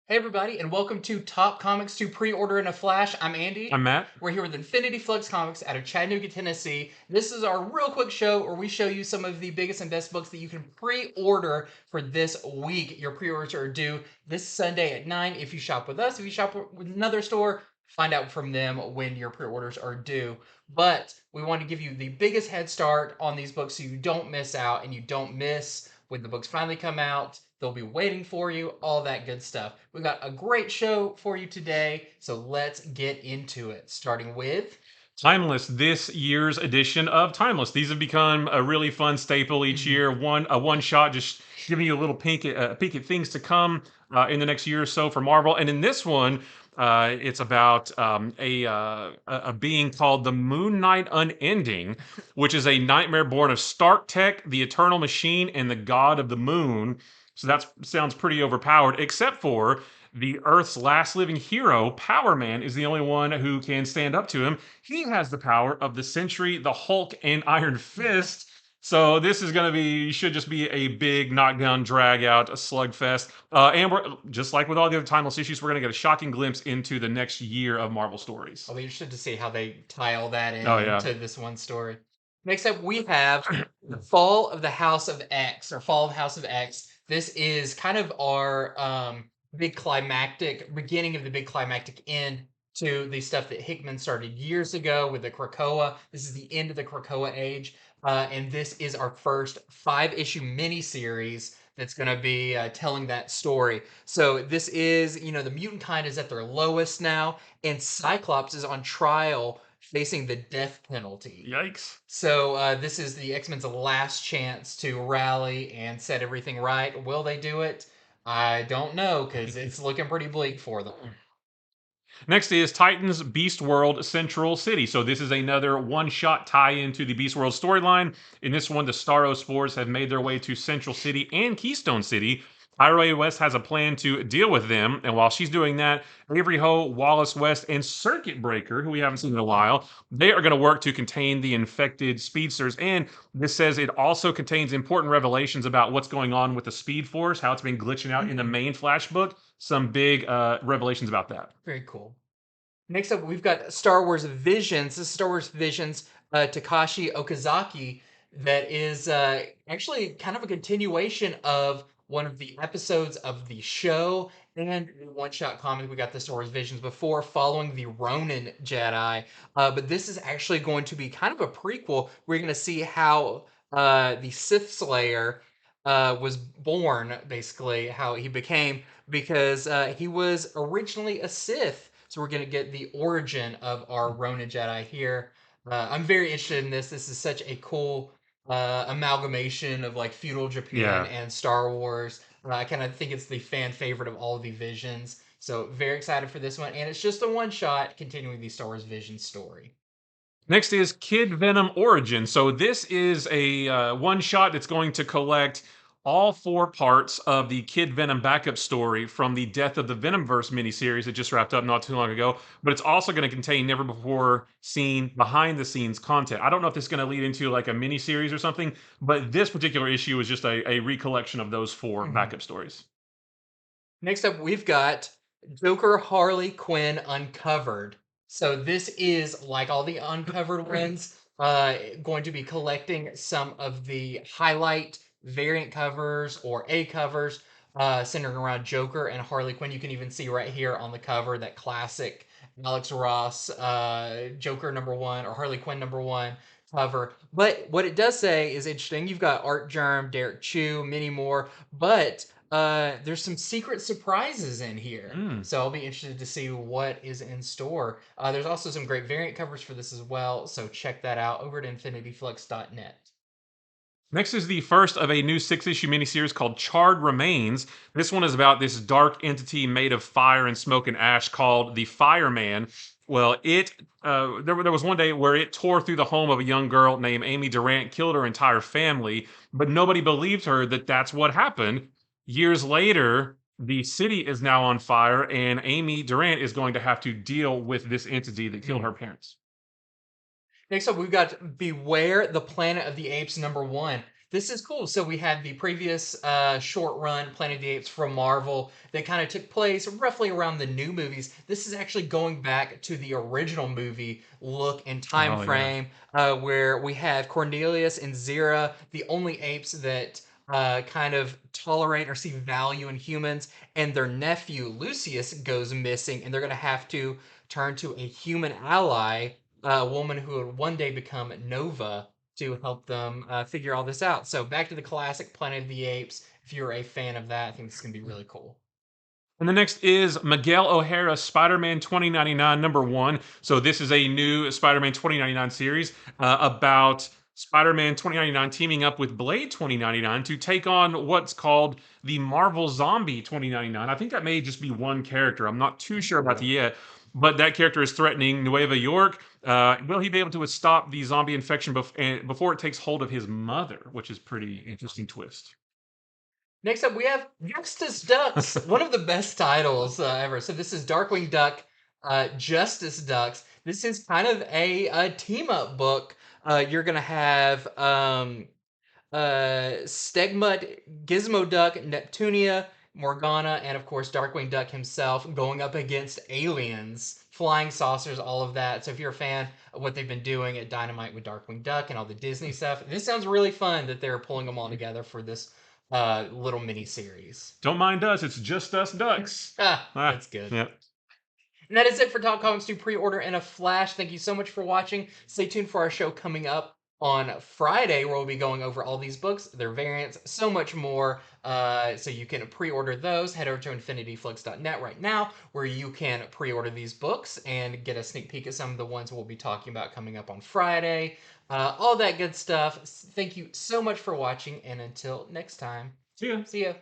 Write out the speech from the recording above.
Hey everybody, and welcome to Top Comics to Pre-Order in a Flash. I'm I'm Andy. Matt. We're here with Infinity Flux Comics out of Chattanooga, Tennessee. This is our real quick show where we show you some of the biggest and best books that you can pre-order for this week. Your pre-orders are due this Sunday at 9 if you shop with us. If you shop with another store, find out from them when your pre-orders are due. But we want to give you the biggest head start on these books so you don't miss out and you don't miss when the books finally come out. They'll be waiting for you, all that good stuff. We've got a great show for you today, so let's get into it. Starting with Timeless, this year's edition of Timeless. These have become a really fun staple each year. One shot, just giving you a little peek at things to come in the next year or so for Marvel. And in this one, it's about a being called the Moon Knight Unending, which is a nightmare born of Stark Tech, the Eternal Machine, and the God of the Moon. So that sounds pretty overpowered, except for the Earth's last living hero, Power Man, is the only one who can stand up to him. He has the power of the Sentry, the Hulk, and Iron Fist. So this is going to be should just be a big knockdown, drag out, a slugfest. And we're just like with all the other timeless issues, we're going to get a shocking glimpse into the next year of Marvel stories. I'll be interested to see how they tie all that Oh yeah. into this one story. Next up, we have the Fall of the House of X, or Fall of the House of X. This is kind of our big climactic beginning of the big climactic end to the stuff that Hickman started years ago with the Krakoa. This is the end of the Krakoa age, and this is our first 5-issue miniseries that's going to be telling that story. So this is, the mutant kind is at their lowest now, and Cyclops is on trial facing the death penalty. Yikes. So this is the X-Men's last chance to rally and set everything right. Will they do it? I don't know, because it's looking pretty bleak for them. Next is Titans Beast World Central City. So this is another one-shot tie-in to the Beast World storyline. In this one, the Starospores have made their way to Central City and Keystone City. Ira West has a plan to deal with them, and while she's doing that, Avery Ho, Wallace West, and Circuit Breaker, who we haven't seen in a while, they are going to work to contain the infected speedsters. And this says it also contains important revelations about what's going on with the Speed Force, how it's been glitching out in the main Flash book. Some big revelations about that. Very cool. Next up, we've got Star Wars Visions. This is Star Wars Visions, Takashi Okazaki, that is actually kind of a continuation of one of the episodes of the show and the one-shot comic. We got the Star Wars Visions before, following the Ronin Jedi. But this is actually going to be kind of a prequel. We're going to see how the Sith Slayer was born, basically, how he became, because he was originally a Sith. So we're going to get the origin of our Ronin Jedi here. I'm very interested in this. This is such a cool amalgamation of like feudal Japan Yeah. and Star Wars. I kind of think it's the fan favorite of all the Visions. So very excited for this one. And it's just a one shot continuing the Star Wars Vision story. Next is Kid Venom Origin. So this is a one shot that's going to collect all 4 parts of the Kid Venom backup story from the Death of the Venomverse miniseries that just wrapped up not too long ago. But it's also going to contain never before seen behind the scenes content. I don't know if this is going to lead into like a miniseries or something, but this particular issue is just a recollection of those 4 Mhm. backup stories. Next up, we've got Joker Harley Quinn Uncovered. So this is like all the uncovered ones, going to be collecting some of the highlight variant covers or A covers, centering around Joker and Harley Quinn. You can even see right here on the cover that classic Alex Ross Joker #1 or Harley Quinn #1 cover. But what it does say is interesting. You've got Art Germ, Derek Chu, many more, but there's some secret surprises in here. Mm. So I'll be interested to see what is in store. There's also some great variant covers for this as well. So check that out over at infinityflux.net. Next is the first of a new 6-issue miniseries called Charred Remains. This one is about this dark entity made of fire and smoke and ash called the Fireman. Well, there was one day where it tore through the home of a young girl named Amy Durant, killed her entire family, but nobody believed her that that's what happened. Years later, the city is now on fire, and Amy Durant is going to have to deal with this entity that killed her parents. Next up, we've got Beware the Planet of the Apes #1. This is cool. So we had the previous short run Planet of the Apes from Marvel that kind of took place roughly around the new movies. This is actually going back to the original movie look and time Oh yeah. frame, where we have Cornelius and Zira, the only apes that kind of tolerate or see value in humans, and their nephew Lucius goes missing, and they're going to have to turn to a human ally, a woman who would one day become Nova, to help them figure all this out. So back to the classic Planet of the Apes. If you're a fan of that, I think this is gonna be really cool. And the next is Miguel O'Hara Spider-Man 2099 #1. So this is a new Spider-Man 2099 series about Spider-Man 2099 teaming up with Blade 2099 to take on what's called the Marvel Zombie 2099. I think that may just be one character. I'm not too sure about the yet, but that character is threatening Nueva York. Will he be able to stop the zombie infection before it takes hold of his mother, which is pretty interesting twist. Next up, we have Justice Ducks, one of the best titles ever. So this is Darkwing Duck, Justice Ducks. This is kind of a team up book. You're gonna have Stegmut, Gizmo Duck, Neptunia, Morgana, and of course Darkwing Duck himself going up against aliens, flying saucers, all of that. So if you're a fan of what they've been doing at Dynamite with Darkwing Duck and all the Disney stuff, this sounds really fun that they're pulling them all together for this little mini series. Don't mind us, it's just us ducks. Ah, Ah, that's good. yeah. And that is it for Top Comics to pre-order in a flash. Thank you so much for watching. Stay tuned for our show coming up on Friday, where we'll be going over all these books, their variants, so much more. So you can pre-order those. Head over to infinityflix.net right now, where you can pre-order these books and get a sneak peek at some of the ones we'll be talking about coming up on Friday. All that good stuff. Thank you so much for watching, and until next time, See ya. see ya.